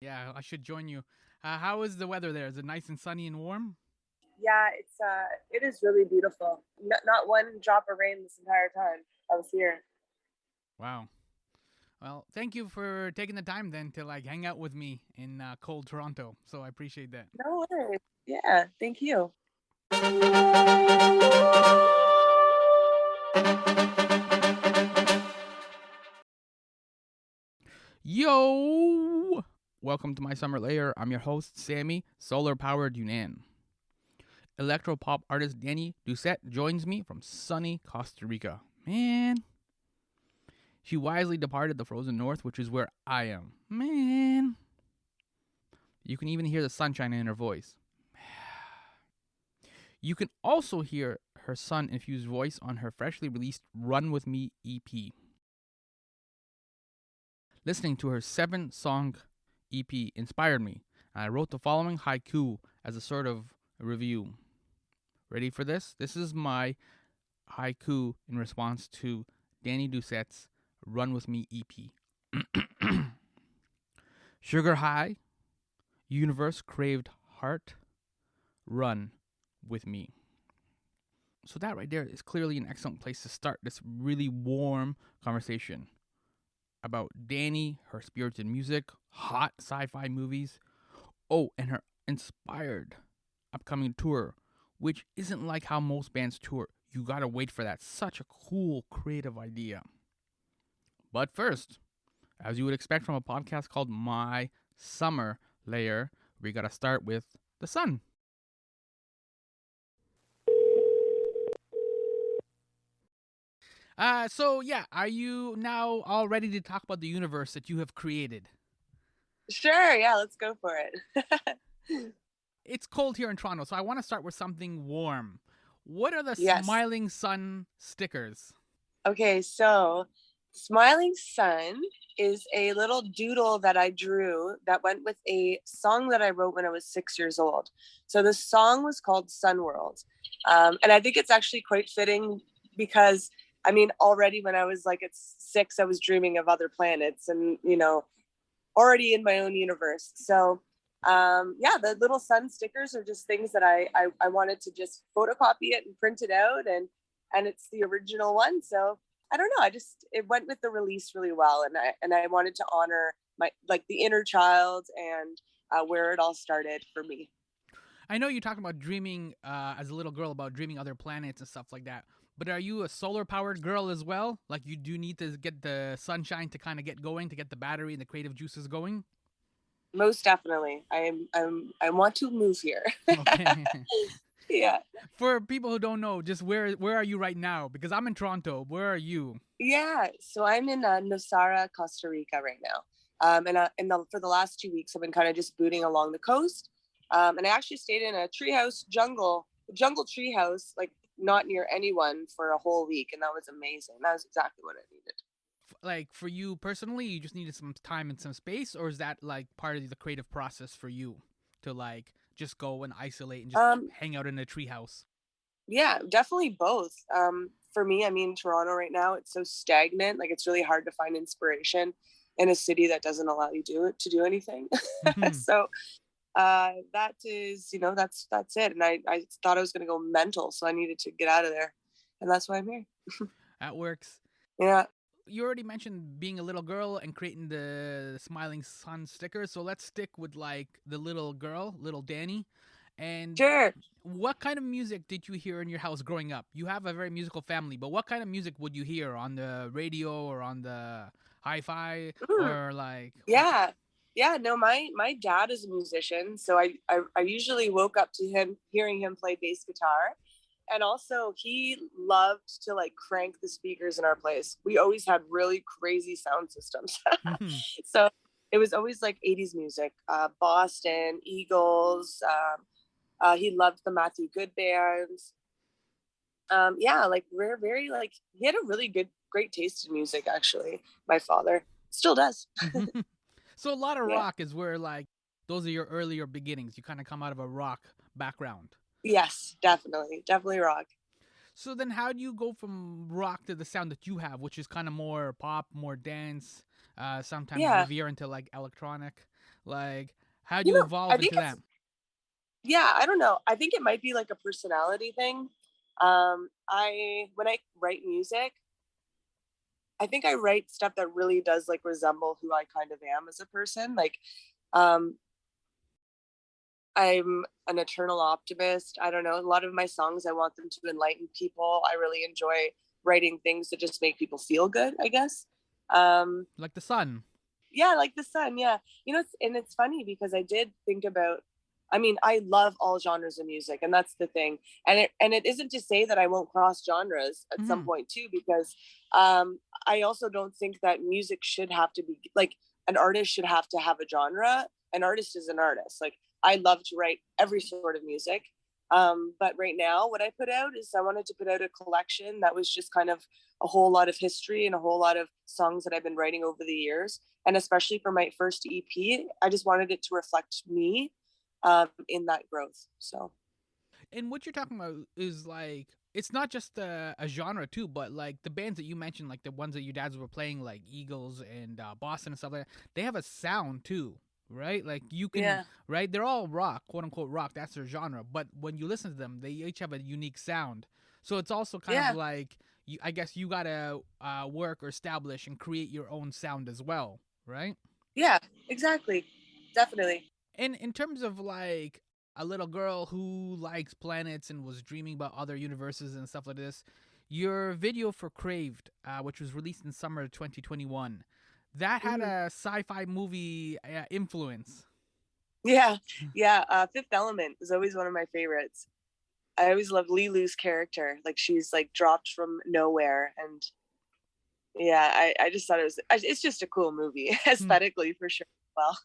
Yeah, I should join you. How is the weather there? Is it nice and sunny and warm? Yeah, it is really beautiful. Not one drop of rain this entire time I was here. Wow. Well, thank you for taking the time then to like hang out with me in cold Toronto. So I appreciate that. No worries. Yeah, thank you. Yo! Welcome to my Summer Lair. I'm your host, Sammy, solar powered Younan. Electro-pop artist Dani Doucette joins me from sunny Costa Rica. Man, she wisely departed the frozen north, which is where I am. Man. You can even hear the sunshine in her voice. You can also hear her sun infused voice on her freshly released Run With Me EP. Listening to her 7-song EP inspired me, and I wrote the following haiku as a sort of review. Ready for this? This is my haiku in response to Dani Doucette's Run With Me EP. Sugar high, universe craved heart, run with me. So that right there is clearly an excellent place to start this really warm conversation about Dani, her spirited music, hot sci-fi movies, and her inspired upcoming tour, which isn't like how most bands tour. You gotta wait for that. Such a cool, creative idea. But first, as you would expect from a podcast called My Summer Lair, we gotta start with the sun. So yeah, are you now all ready to talk about the universe that you have created? Sure, yeah, let's go for it. It's cold here in Toronto, so I want to start with something warm. What are the Yes. smiling sun stickers? Okay, so Smiling Sun is a little doodle that I drew that went with a song that I wrote when I was 6 years old. So the song was called Sun World. And I think it's actually quite fitting because, I mean, already when I was like at 6, I was dreaming of other planets and, already in my own universe. So, yeah, the little sun stickers are just things that I wanted to just photocopy it and print it out. And it's the original one. So I don't know. It went with the release really well, and I wanted to honor my like the inner child and where it all started for me. I know you talked about dreaming as a little girl about dreaming other planets and stuff like that. But are you a solar powered girl as well? Like you do need to get the sunshine to kind of get going, to get the battery and the creative juices going? Most definitely, I want to move here. Okay. Yeah, For people who don't know, just where are you right now? Because I'm in Toronto. Where are you? yeah. So I'm in Nosara, Costa Rica right now. For the last 2 weeks, I've been kind of just booting along the coast. And I actually stayed in a jungle treehouse, like not near anyone for a whole week, and that was amazing. That was exactly what I needed. Like for you personally, you just needed some time and some space, or is that like part of the creative process for you to like just go and isolate and just Um, hang out in a treehouse? yeah, definitely both. For me, I mean, Toronto right now, it's so stagnant. Like it's really hard to find inspiration in a city that doesn't allow you to do anything. So that is, that's it. And I thought I was going to go mental, so I needed to get out of there, and that's why I'm here. That works. Yeah, You already mentioned being a little girl and creating the smiling sun sticker, so let's stick with like the little girl, little Dani. And sure. what kind of music did you hear in your house growing up? You have a very musical family, but what kind of music would you hear on the radio or on the hi-fi Mm, or like yeah, yeah. No, my dad is a musician, so I usually woke up to him hearing him play bass guitar, and also he loved to like crank the speakers in our place. We always had really crazy sound systems. So it was always like 80s music, Boston, Eagles. He loved the Matthew Good bands. Yeah, like we're very like he had a really great taste in music. Actually, my father still does. So a lot of Yeah. rock is where like those are your earlier beginnings. You kind of come out of a rock background. Yes, definitely rock. So then how do you go from rock to the sound that you have, which is kind of more pop, more dance? sometimes Yeah. veer into like electronic. Like, how do You you know, I evolve think into it's, that? yeah, I don't know. I think it might be like a personality thing. When I write music, I think I write stuff that really does like resemble who I kind of am as a person. Like, um, I'm an eternal optimist. I don't know. A lot of my songs, I want them to enlighten people. I really enjoy writing things that just make people feel good, I guess. Um, Like the sun. yeah, like the sun. Yeah. And it's funny because I did think about, I mean, I love all genres of music, and that's the thing. And it isn't to say that I won't cross genres at some Hmm. point too, because um, I also don't think that music should have to be like an artist should have to have a genre. An artist is an artist. Like I love to write every sort of music. But right now, what I put out is I wanted to put out a collection that was just kind of a whole lot of history and a whole lot of songs that I've been writing over the years. And especially for my first EP, I just wanted it to reflect me in that growth. So And what you're talking about is like it's not just a genre too, but like the bands that you mentioned, like the ones that your dads were playing, like Eagles and Boston and stuff like that, they have a sound too, right? Like you can, yeah, right? They're all rock, quote unquote rock. That's their genre. But when you listen to them, they each have a unique sound. So it's also kind of yeah, like I guess you gotta work or establish and create your own sound as well, right? yeah, exactly, definitely. And in terms of like a little girl who likes planets and was dreaming about other universes and stuff like this, your video for Craved, which was released in summer 2021, that had Mhm. a sci-fi movie influence. Yeah, yeah. Fifth Element is always one of my favorites. I always loved Lilu's character. Like she's like dropped from nowhere, and yeah, I just thought it's just a cool movie Hmm. aesthetically for sure. Well,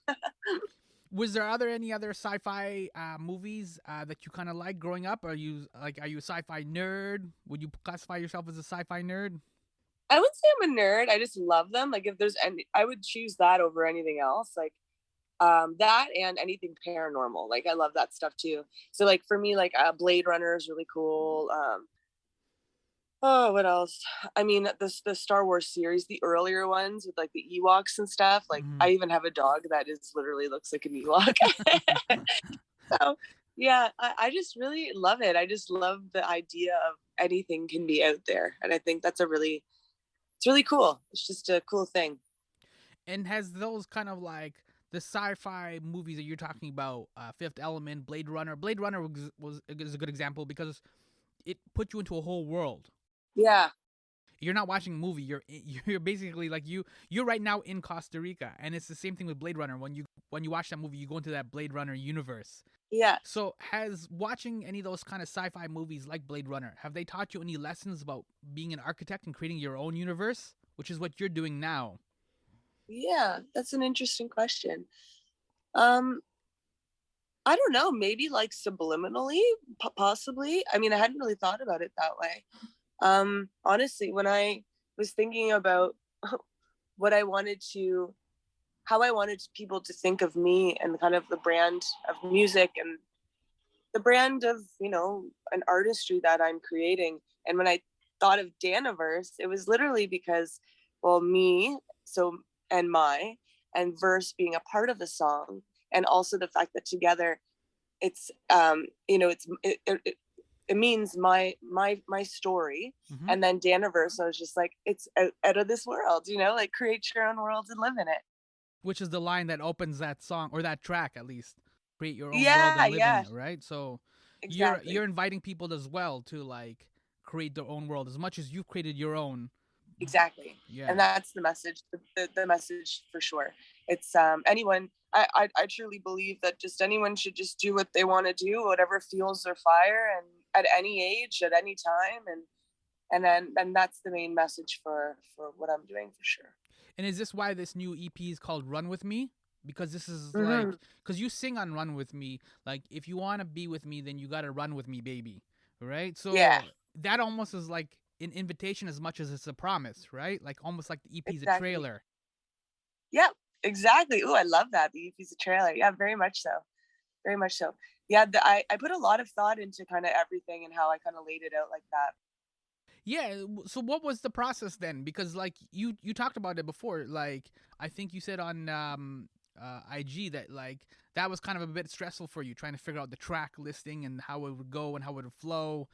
Was there any other sci-fi movies that you kind of like growing up? Are you a sci-fi nerd? Would you classify yourself as a sci-fi nerd? I would say I'm a nerd. I just love them. Like if there's any, I would choose that over anything else. Like that and anything paranormal. Like I love that stuff too. So like for me, like Blade Runner is really cool. Oh, what else? I mean, the Star Wars series, the earlier ones with like the Ewoks and stuff. Like Mm-hmm. I even have a dog that is literally looks like an Ewok. So yeah, I just really love it. I just love the idea of anything can be out there, and I think that's it's really cool. It's just a cool thing. And has those kind of like the sci-fi movies that you're talking about, Fifth Element, Blade Runner. Blade Runner is a good example because it put you into a whole world. Yeah, You're not watching a movie. You're basically like you're right now in Costa Rica, and it's the same thing with Blade Runner. When you watch that movie, you go into that Blade Runner universe. yeah. So, has watching any of those kind of sci-fi movies like Blade Runner have they taught you any lessons about being an architect and creating your own universe, which is what you're doing now? Yeah, that's an interesting question. Um, I don't know, maybe like subliminally, possibly. I mean, I hadn't really thought about it that way. Honestly, when I was thinking about what I wanted to, how I wanted people to think of me and kind of the brand of music and the brand of, an artistry that I'm creating. And when I thought of Daniverse, it was literally because, well, me, so, and my, and verse being a part of the song, and also the fact that together it's, it means my story. Mm-hmm. And then Daniverse, I was just like, it's out of this world, like create your own world and live in it. Which is the line that opens that song or that track at least. Create your own world Yeah, and live in yeah, it, right? So you're exactly. inviting people as well to like create their own world as much as you've created your own. Exactly. Yeah. And that's the message, the message for sure. It's anyone, I truly believe that just anyone should just do what they want to do, whatever fuels their fire, and at any age, at any time. And then that's the main message for what I'm doing for sure. And is this why this new EP is called Run With Me? Because this is like, Hmm. because you sing on Run With Me, like, if you want to be with me, then you got to run with me, baby. Right? Yeah, So that almost is like an invitation as much as it's a promise, right? Like, almost like the EP is a exactly. trailer. Yeah, exactly. Oh, I love that. The EP's a trailer. Yeah, very much so. Very much so. Yeah, I put a lot of thought into kind of everything and how I kind of laid it out like that. Yeah. So what was the process then? Because like you talked about it before. Like I think you said on IG that like that was kind of a bit stressful for you trying to figure out the track listing and how it would go and how it would flow.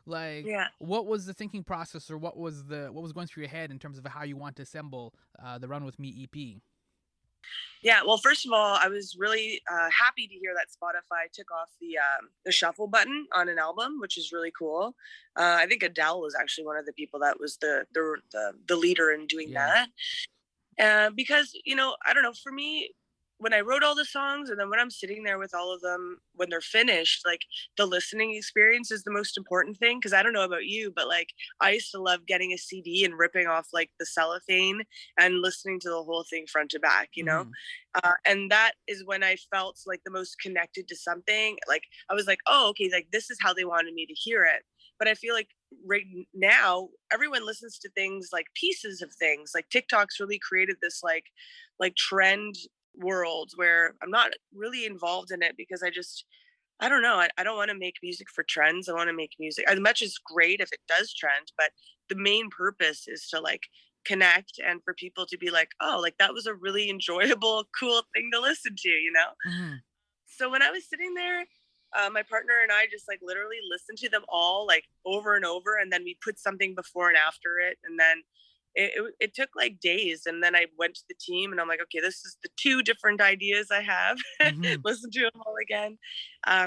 Like Yeah. what was the thinking process, or what was going through your head in terms of how you want to assemble the Run With Me EP? Yeah, well, first of all, I was really happy to hear that Spotify took off the shuffle button on an album, which is really cool. I think Adele was actually one of the people that was the leader in doing Yeah. that. Because I don't know, for me, when I wrote all the songs and then when I'm sitting there with all of them when they're finished, like the listening experience is the most important thing. Because I don't know about you, but like I used to love getting a CD and ripping off like the cellophane and listening to the whole thing front to back, Mm-hmm. and that is when I felt like the most connected to something. Like I was like, oh, okay, like this is how they wanted me to hear it. But I feel like right now everyone listens to things like pieces of things. Like TikTok's really created this like trend world where I'm not really involved in it because I don't know. I don't want to make music for trends. I want to make music as much as great if it does trend, but the main purpose is to like connect and for people to be like, oh, like that was a really enjoyable, cool thing to listen to. Mm-hmm. So when I was sitting there, my partner and I just like literally listened to them all like over and over, and then we put something before and after it, and then it took like days, and then I went to the team and I'm like, okay, this is the two different ideas I have. Mm-hmm. Listen to them all again.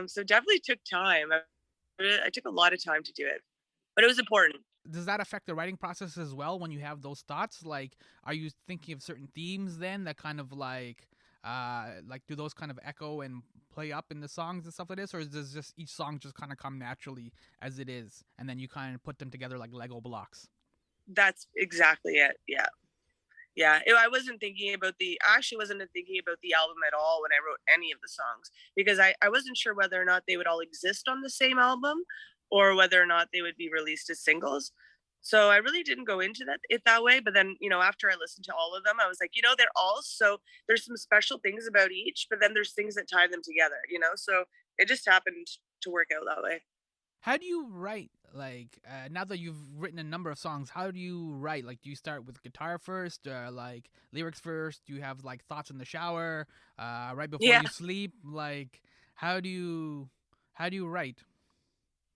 So definitely took time. I took a lot of time to do it, but it was important. Does that affect the writing process as well when you have those thoughts? Like, are you thinking of certain themes then that kind of like do those kind of echo and play up in the songs and stuff like this, or does just each song just kind of come naturally as it is, and then you kind of put them together like Lego blocks? That's exactly it. Yeah. Yeah, I wasn't thinking about I actually wasn't thinking about the album at all when I wrote any of the songs because I wasn't sure whether or not they would all exist on the same album or whether or not they would be released as singles. So I really didn't go into that way. But then, after I listened to all of them, I was like, they're all so there's some special things about each, but then there's things that tie them together. So it just happened to work out that way. How do you write? Like now that you've written a number of songs, how do you write? Like, do you start with guitar first, like lyrics first? Do you have like thoughts in the shower, right before Yeah. you sleep? Like, how do you write?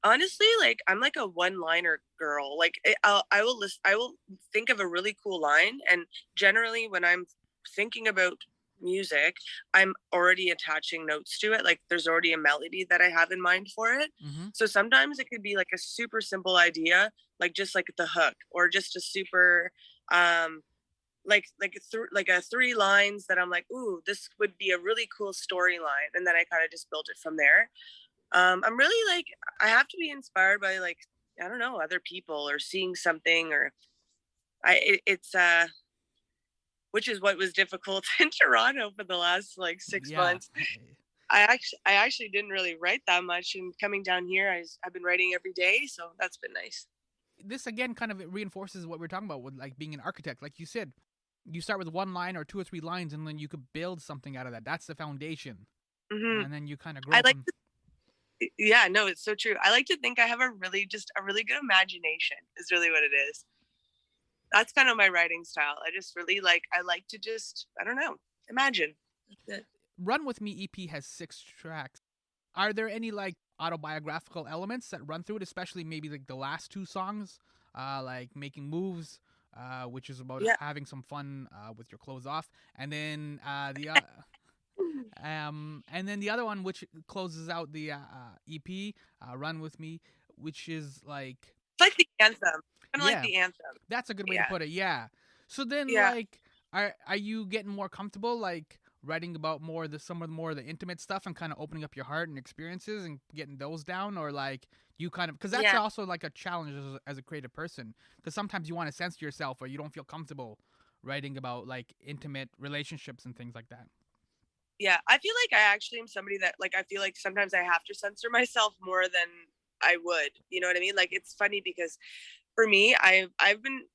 Honestly, like I'm like a one-liner girl. Like I will think of a really cool line, and generally when I'm thinking about music, I'm already attaching notes to it. Like there's already a melody that I have in mind for it. Mm-hmm. So sometimes it could be like a super simple idea, like just like the hook, or just a super like a three lines that I'm like, ooh, this would be a really cool storyline, and then I kind of just build it from there. I'm really like I have to be inspired by like I don't know other people or seeing something or it's which is what was difficult in Toronto for the last like 6 Yeah. months. I actually didn't really write that much, and coming down here I've been writing every day, so that's been nice. This again kind of reinforces what we're talking about with like being an architect. Like you said, you start with one line or two or three lines, and then you could build something out of that. That's the foundation, Hmm. and then you kind of I grow like from. yeah, no, it's so true. I like to think I have a really good imagination is really what it is. That's kind of my writing style. I like to just I don't know imagine. That's it. Run With Me EP has 6 tracks. Are there any like autobiographical elements that run through it, especially maybe like the last 2 songs, like Making Moves, which is about Yeah. having some fun with your clothes off, and then the other one which closes out the EP, Run With Me, which is like It's like the anthem. Kind of like yeah, the anthem. that's a good way to Yeah. put it. Yeah. So then, Yeah. like, are you getting more comfortable, like, writing about some of the more of the intimate stuff and kind of opening up your heart and experiences and getting those down, or like you kind of because that's Yeah. also like a challenge as a creative person because sometimes you want to censor yourself or you don't feel comfortable writing about like intimate relationships and things like that. Yeah. I feel like I actually am somebody that like I feel like sometimes I have to censor myself more than I would. You know what I mean? Like it's funny because for me, I've been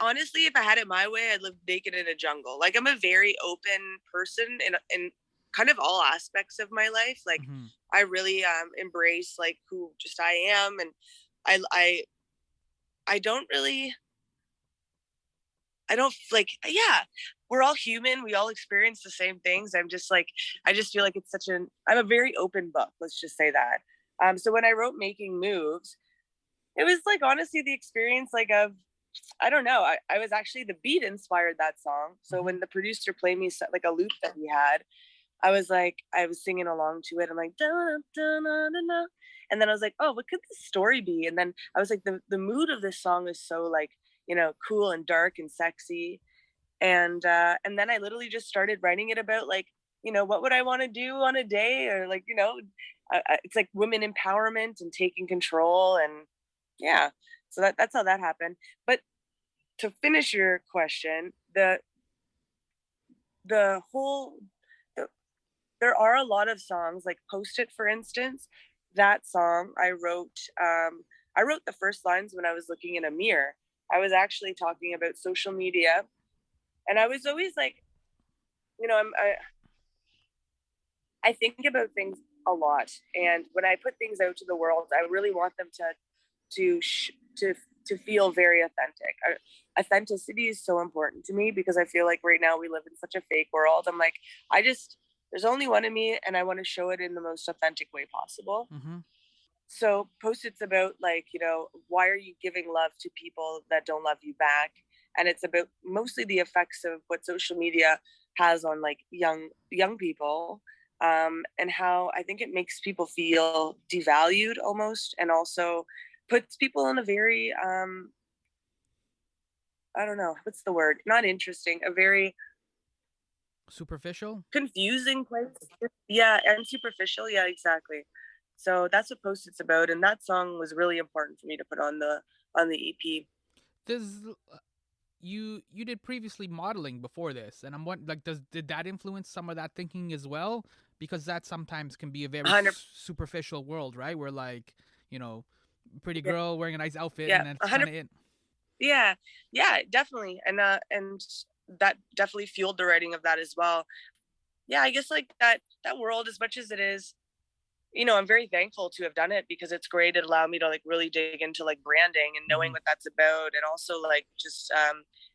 honestly, if I had it my way, I'd live naked in a jungle. Like I'm a very open person in kind of all aspects of my life. Like Mm-hmm. I really embrace like who just I am, and I don't really, I don't like, yeah, we're all human. We all experience the same things. I'm just like, I just feel like it's I'm a very open book. Let's just say that. So when I wrote Making Moves, it was like, honestly, the experience like of, I don't know. I was actually, the beat inspired that song. So when the producer played me like a loop that he had, I was singing along to it. I'm like, da, da, da, da, da. And then I was like, oh, what could the story be? And then I was like, the mood of this song is so like, cool and dark and sexy. And then I literally just started writing it about like, what would I want to do on a day, or like, it's like women empowerment and taking control, and yeah. So that's how that happened. But to finish your question, the whole the, there are a lot of songs like Post It, for instance. That song I wrote the first lines when I was looking in a mirror. I was actually talking about social media, and I was always like, I think about things a lot, and when I put things out to the world, I really want them to feel very authentic. Authenticity is so important to me because I feel like right now we live in such a fake world. I'm like, there's only one of me, and I want to show it in the most authentic way possible. Mm-hmm. So Post-it's about like, why are you giving love to people that don't love you back? And it's about mostly the effects of what social media has on like young people, and how I think it makes people feel devalued almost, and also puts people in a very I don't know, what's the word? Not interesting, a very Superficial. confusing place. Yeah, and superficial. Yeah, exactly. So that's what Post-it's about, and that song was really important for me to put on the EP. Does you did previously modeling before this, and I'm what like did that influence some of that thinking as well? Because that sometimes can be a very 100. superficial world, right? Where like pretty Yeah, girl wearing a nice outfit, yeah, and that's kind 100. of it. Yeah, yeah, definitely, and that definitely fueled the writing of that as well. Yeah, I guess like that world, as much as it is, I'm very thankful to have done it because it's great. It allowed me to like really dig into like branding and knowing what that's about, and also like just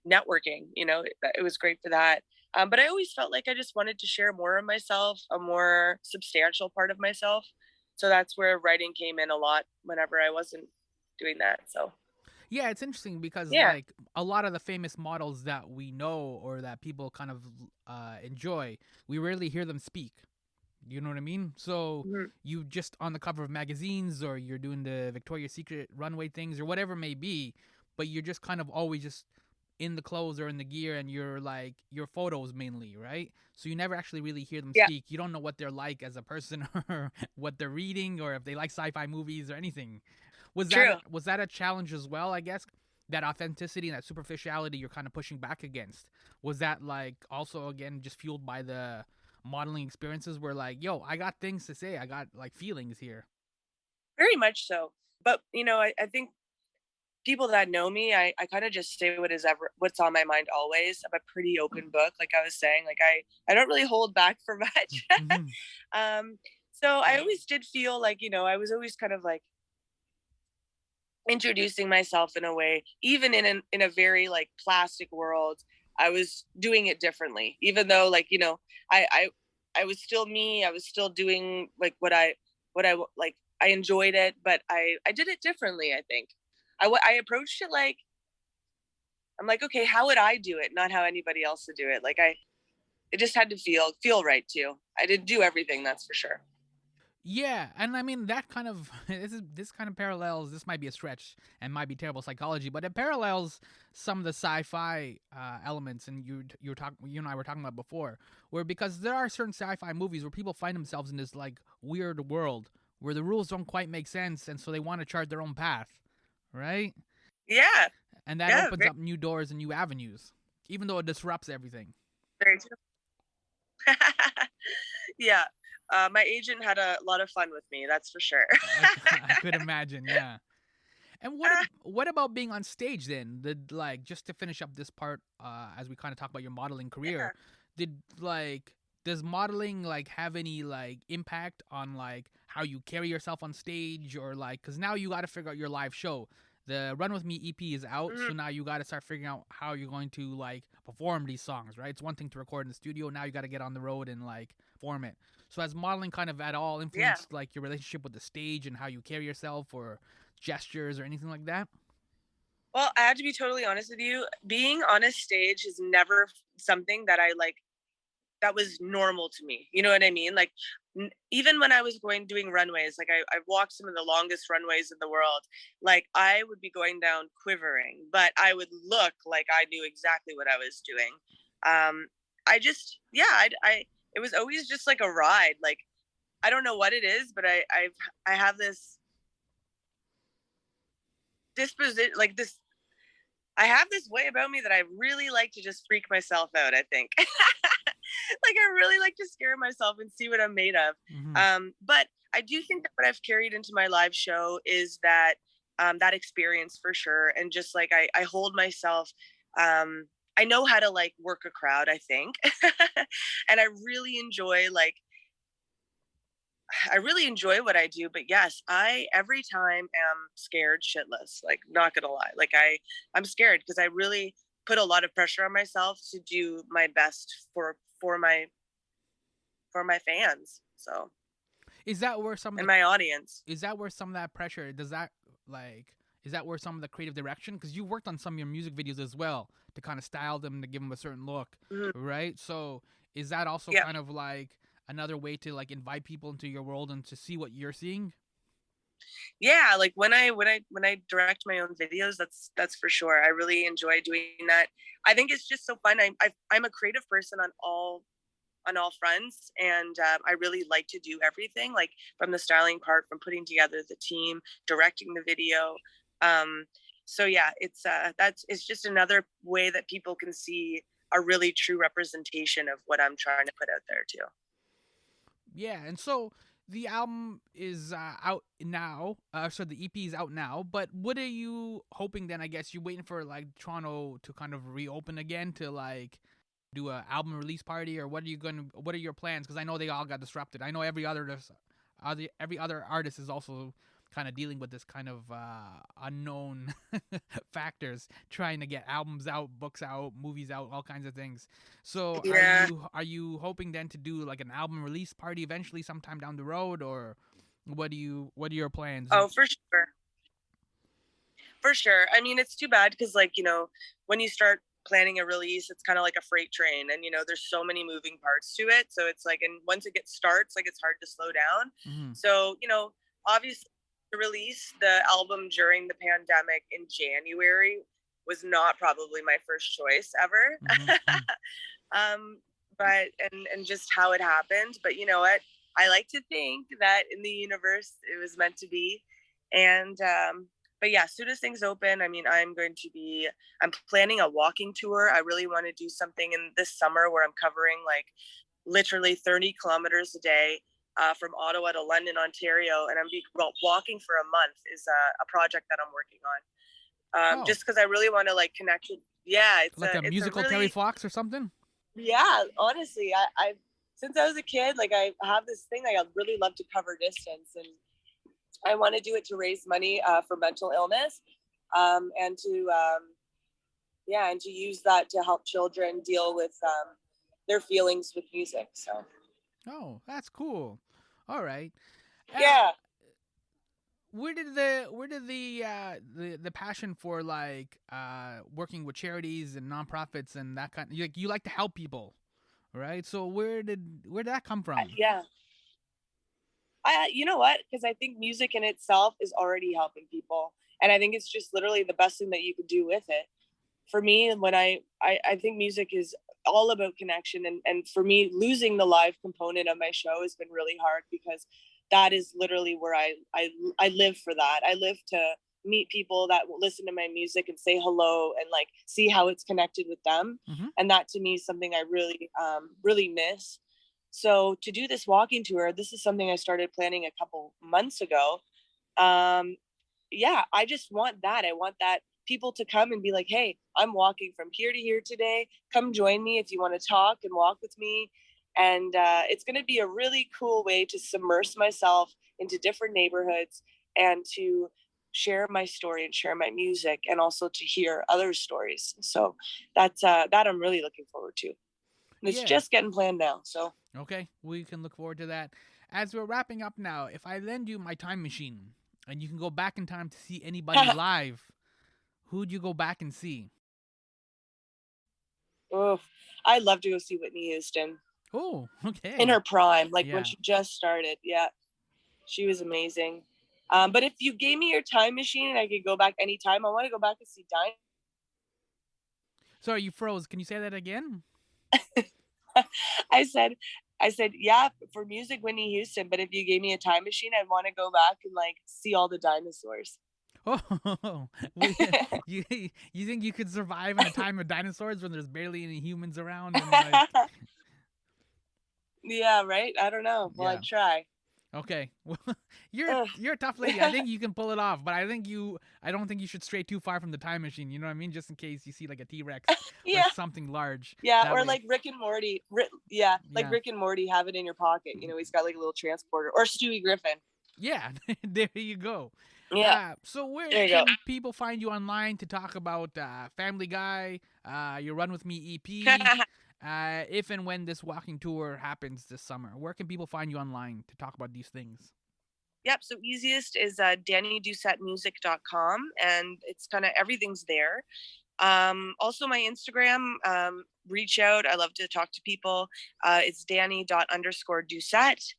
networking. It was great for that. But I always felt like I just wanted to share more of myself, a more substantial part of myself. So that's where writing came in a lot whenever I wasn't doing that. So Yeah, it's interesting because yeah, like a lot of the famous models that we know or that people kind of enjoy, we rarely hear them speak. You know what I mean? So mm-hmm. you just on the cover of magazines, or you're doing the Victoria's Secret runway things or whatever it may be, but you're just kind of always just in the clothes or in the gear, and you're like your photos mainly, right? So you never actually really hear them Yeah, speak. You don't know what they're like as a person or what they're reading or if they like sci-fi movies or anything. true. Was that a challenge as well, I guess? That authenticity and that superficiality you're kind of pushing back against. Was that like also again just fueled by the modeling experiences where like, yo, I got things to say. I got like feelings here. Very much so. But I think people that know me, I kind of just say what's on my mind always. I'm a pretty open book, like I was saying. Like I don't really hold back for much. Mm-hmm. So I always did feel like, I was always kind of like introducing myself in a way, even in a very like plastic world. I was doing it differently, even though like, I I I was still me. I was still doing like what I like. I enjoyed it, but I did it differently. I think I approached it like, I'm like, okay, how would I do it, not how anybody else would do it. Like it just had to feel right too. I didn't do everything, that's for sure. Yeah, and I mean that kind of this kind of parallels. This might be a stretch and might be terrible psychology, but it parallels some of the sci-fi elements. And you and I were talking about before, where because there are certain sci-fi movies where people find themselves in this like weird world where the rules don't quite make sense, and so they want to chart their own path, right? Yeah, And that yeah, opens very, up new doors and new avenues, even though it disrupts everything. very true. Yeah, my agent had a lot of fun with me, that's for sure. I could imagine, yeah. And what about being on stage then? Did like just to finish up this part, as we kind of talk about your modeling Yeah. career, did like does modeling like have any like impact on like how you carry yourself on stage, or like, because now you got to figure out your live show. The Run With Me EP is out, so now you got to start figuring out how you're going to like perform these songs, right? It's one thing to record in the studio, now you got to get on the road and like perform it. So has modeling kind of at all Yeah. influenced like your relationship with the stage and how you carry yourself, or gestures or anything like that? Well, I have to be totally honest with you. Being on a stage is never something that I like, that was normal to me. You know what I mean? Like, even when I was doing runways, like I walked some of the longest runways in the world. Like, I would be going down quivering, but I would look like I knew exactly what I was doing. I just, yeah, I it was always just like a ride. Like, I don't know what it is, but I have this disposition, like this. I have this way about me that I really like to just freak myself out, I think. Like, I really like to scare myself and see what I'm made of. But I do think that what I've carried into my live show is that that experience for sure. And just like I hold myself, I know how to like work a crowd, I think. And I really enjoy what I do. But yes, I every time am scared shitless, like, not gonna lie. Like, I'm scared because I really put a lot of pressure on myself to do my best for my fans. So Is that where some of and the, my audience. is that where some of that pressure, does that like, is that where some of the creative direction, because you worked on some of your music videos as well to kind of style them to give them a certain look, right? So is that also kind of like another way to like invite people into your world and to see what you're seeing? Yeah, like when I direct my own videos, that's for sure. I really enjoy doing that. I think it's just so fun. I'm a creative person on all fronts, and I really like to do everything, like from the styling part, from putting together the team, directing the video. So yeah, it's just another way that people can see a really true representation of what I'm trying to put out there too. Yeah, and so the album is out now. So the EP is out now. But what are you hoping then? I guess you're waiting for like Toronto to kind of reopen again to like do a album release party, or what are you going to? What are your plans? Because I know they all got disrupted. I know every other artist is also kind of dealing with this kind of unknown factors, trying to get albums out, books out, movies out, all kinds of things. So Yeah. are you hoping then to do like an album release party eventually sometime down the road, or what are your plans? Oh, for sure. For sure. I mean, it's too bad because, like, when you start planning a release, it's kind of like a freight train, and there's so many moving parts to it. So it's like, and once it starts, like, it's hard to slow down. So obviously, to release the album during the pandemic in January was not probably my first choice ever. But and just how it happened. But you know what? I like to think that in the universe it was meant to be, and but yeah, as soon as things open, I mean, I'm planning a walking tour. I really want to do something in this summer where I'm covering like literally 30 kilometers a day from Ottawa to London, Ontario. And walking for a month is a project that I'm working on. Just because I really want to like connect with, yeah. It's like a musical really, Terry Fox or something? Yeah, honestly, I since I was a kid, like I have this thing, like I really love to cover distance, and I want to do it to raise money for mental illness, and to and to use that to help children deal with their feelings with music. So. Oh, that's cool. All right. Yeah. Where did the passion for like working with charities and nonprofits and that kind, you like to help people, right? So where did that come from? Yeah. You know what? Because I think music in itself is already helping people, and I think it's just literally the best thing that you could do with it. For me, when I think music is all about connection, and for me, losing the live component of my show has been really hard, because that is literally where I live for that. I live to meet people that will listen to my music and say hello and like see how it's connected with them. And that to me is something I really really miss. So to do this walking tour, this is something I started planning a couple months ago. Yeah, I just want that. I want that people to come and be like, hey, I'm walking from here to here today. Come join me if you want to talk and walk with me. And it's going to be a really cool way to submerge myself into different neighborhoods and to share my story and share my music, and also to hear other stories. So that's that I'm really looking forward to. And it's just getting planned now. So okay, we can look forward to that. As we're wrapping up now, if I lend you my time machine and you can go back in time to see anybody live, who'd you go back and see? Oh, I'd love to go see Whitney Houston. Oh, okay. In her prime, like when she just started. Yeah, she was amazing. But if you gave me your time machine and I could go back anytime, I want to go back and see Dani. Sorry, you froze. Can you say that again? I said, yeah, for music, Whitney Houston. But if you gave me a time machine, I'd want to go back and like see all the dinosaurs. Oh, you think you could survive in a time of dinosaurs when there's barely any humans around? And like... Yeah, right. I don't know. Well, I'd try. Okay, well, you're a tough lady. I think you can pull it off, but I don't think you should stray too far from the time machine. You know what I mean? Just in case you see like a T-Rex or something large. Yeah, or like Rick and Morty. Rick and Morty have it in your pocket. You know, he's got like a little transporter, or Stewie Griffin. Yeah, there you go. Yeah. So where can people find you online to talk about Family Guy, your Run With Me EP? If and when this walking tour happens this summer, where can people find you online to talk about these things? Yep. So easiest is DaniDoucetteMusic.com, and it's kind of everything's there. Also my Instagram, reach out. I love to talk to people. It's Dani._Doucette.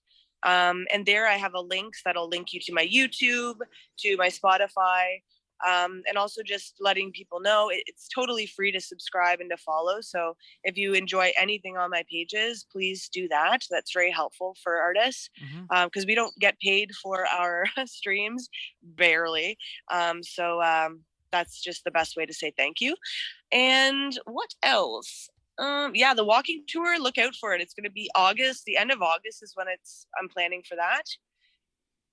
And there I have a link that'll link you to my YouTube, to my Spotify. And also just letting people know it's totally free to subscribe and to follow. So if you enjoy anything on my pages, please do that. That's very helpful for artists, because we don't get paid for our streams, barely. So that's just the best way to say thank you. And what else? The walking tour, look out for it. It's going to be August. The end of August is when I'm planning for that.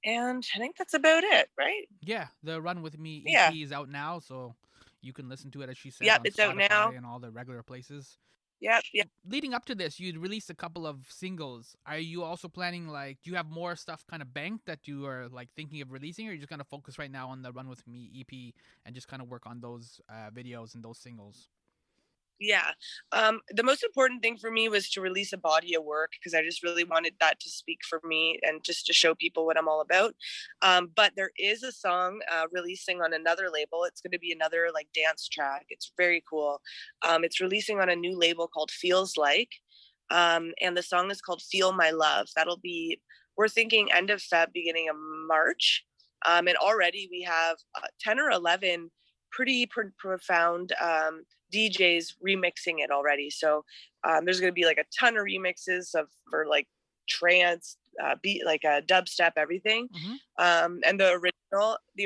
And I think that's about it, right? Yeah, the Run With Me EP is out now, so you can listen to it, as she said, on it's Spotify out now. And all the regular places. Yep. Leading up to this, you'd released a couple of singles. Are you also planning, like, do you have more stuff kind of banked that you are, like, thinking of releasing, or are you just going to focus right now on the Run With Me EP and just kind of work on those videos and those singles? Yeah. The most important thing for me was to release a body of work, because I just really wanted that to speak for me and just to show people what I'm all about. But there is a song releasing on another label. It's going to be another like dance track. It's very cool. It's releasing on a new label called Feels Like. And the song is called Feel My Love. We're thinking end of Feb, beginning of March. And already we have 10 or 11 pretty profound DJs remixing it already. So there's going to be like a ton of remixes for like trance, beat, like a dubstep, everything. And the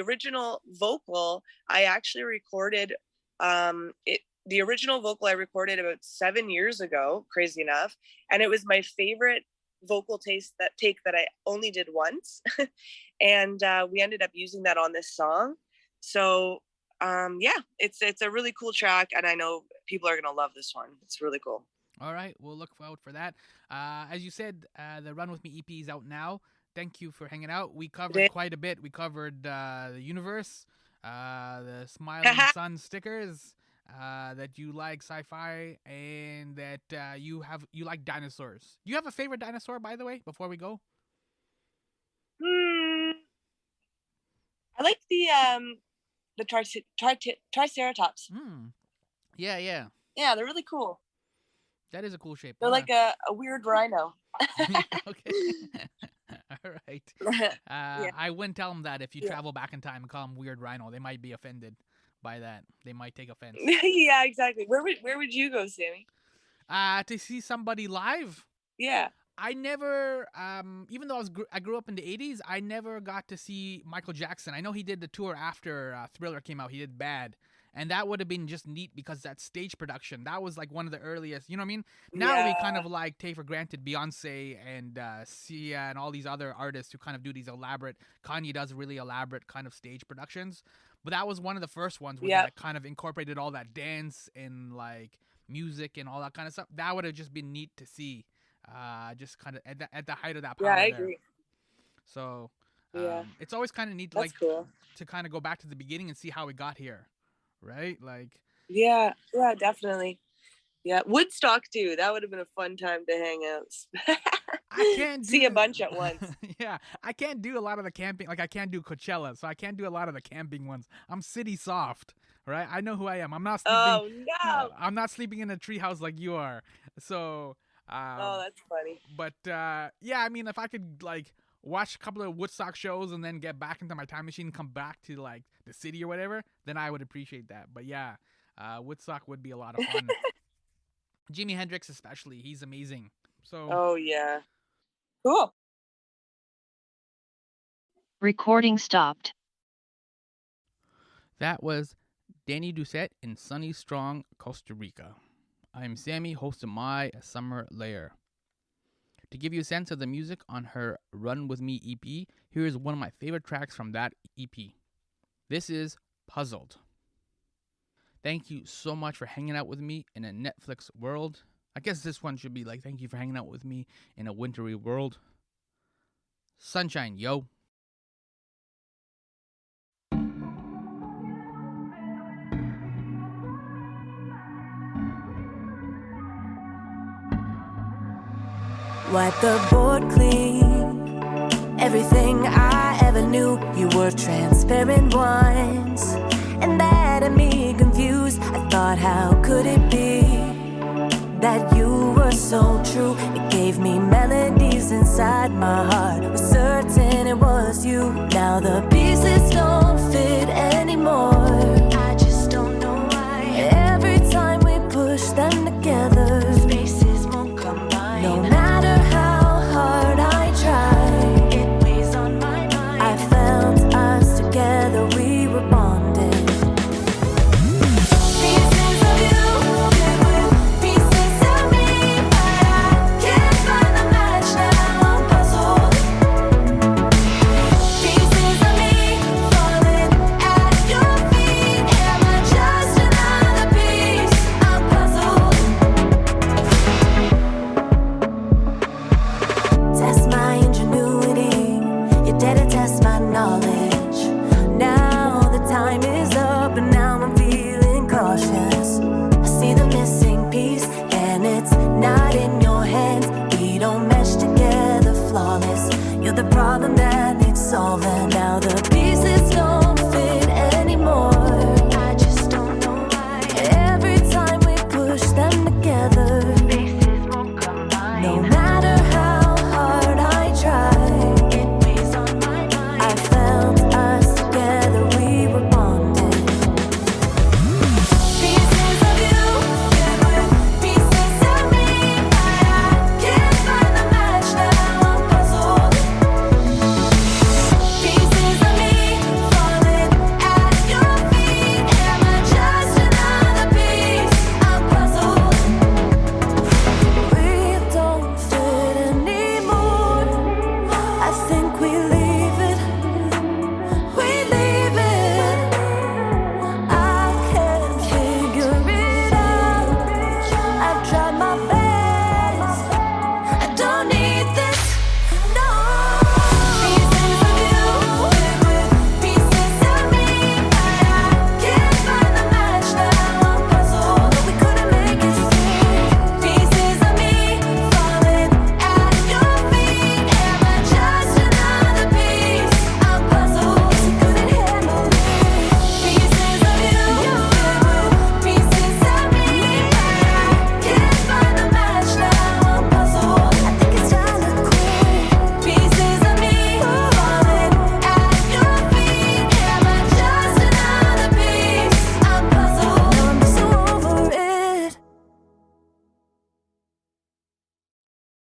original vocal, I actually recorded the original vocal I recorded about 7 years ago, crazy enough. And it was my favorite vocal take that I only did once. And we ended up using that on this song. So it's a really cool track, and I know people are gonna love this one. It's really cool. All right, we'll look out for that. As you said, the Run With Me EP is out now. Thank you for hanging out. We covered quite a bit. We covered the universe, the Smiling Sun stickers, that you like sci-fi, and that you like dinosaurs. Do you have a favorite dinosaur, by the way, before we go? I like the Triceratops. Yeah. Yeah, they're really cool. That is a cool shape. They're like a weird rhino. Okay. All right. I wouldn't tell them that if you travel back in time and call them weird rhino. They might be offended by that. They might take offense. Yeah, exactly. Where would you go, Sammy? To see somebody live? Yeah. I never, even though I grew up in the 80s, I never got to see Michael Jackson. I know he did the tour after Thriller came out. He did Bad. And that would have been just neat because that stage production, that was like one of the earliest, you know what I mean? Now we kind of like take for granted Beyonce and Sia and all these other artists who kind of do these elaborate, Kanye does really elaborate kind of stage productions. But that was one of the first ones where that kind of incorporated all that dance and like music and all that kind of stuff. That would have just been neat to see. just kind of at the height of that Yeah, power I there. agree. So Yeah, it's always kind of neat, that's cool. to kind of go back to the beginning and see how we got here, right? Like, Yeah, definitely. Yeah, Woodstock too. That would have been a fun time to hang out. I can't See a do bunch at once. yeah, I can't do a lot of the camping. Like, I can't do Coachella, so I can't do a lot of the camping ones. I'm city soft, right? I know who I am. I'm not sleeping. Oh no! I'm not sleeping in a treehouse like you are. So, Oh, that's funny. but yeah, I mean, if I could like watch a couple of Woodstock shows and then get back into my time machine and come back to like the city or whatever, then I would appreciate that. But yeah, Woodstock would be a lot of fun. Jimi Hendrix especially, he's amazing. So Oh yeah, cool. Recording stopped. that was Dani Doucette in sunny, strong Costa Rica. I'm Sammy, host of My Summer Lair. To give you a sense of the music on her Run With Me EP, here is one of my favorite tracks from that EP. This is Puzzled. Thank you so much for hanging out with me in a Netflix world. I guess this one should be like, thank you for hanging out with me in a wintry world. Sunshine, yo. Wipe the board clean. Everything I ever knew, you were transparent once, and that had me confused. I thought, how could it be that you were so true? It gave me melodies inside my heart. Was certain it was you. Now the pieces don't fit anymore. I just don't know why. Every time we push them together, spaces won't combine. No matter how hard I try, it weighs on my mind. I found us together, we were bonded. Pieces of you live with pieces of me, but I can't find the match now. I'm puzzled. Pieces of me falling at your feet. Am I just another piece? I'm puzzled. Test my ingenuity, you didn't test my knowledge. Now the time is up and now I'm feeling cautious. I see the missing piece and it's not in your hands. We don't mesh together flawless. You're the problem that needs solving.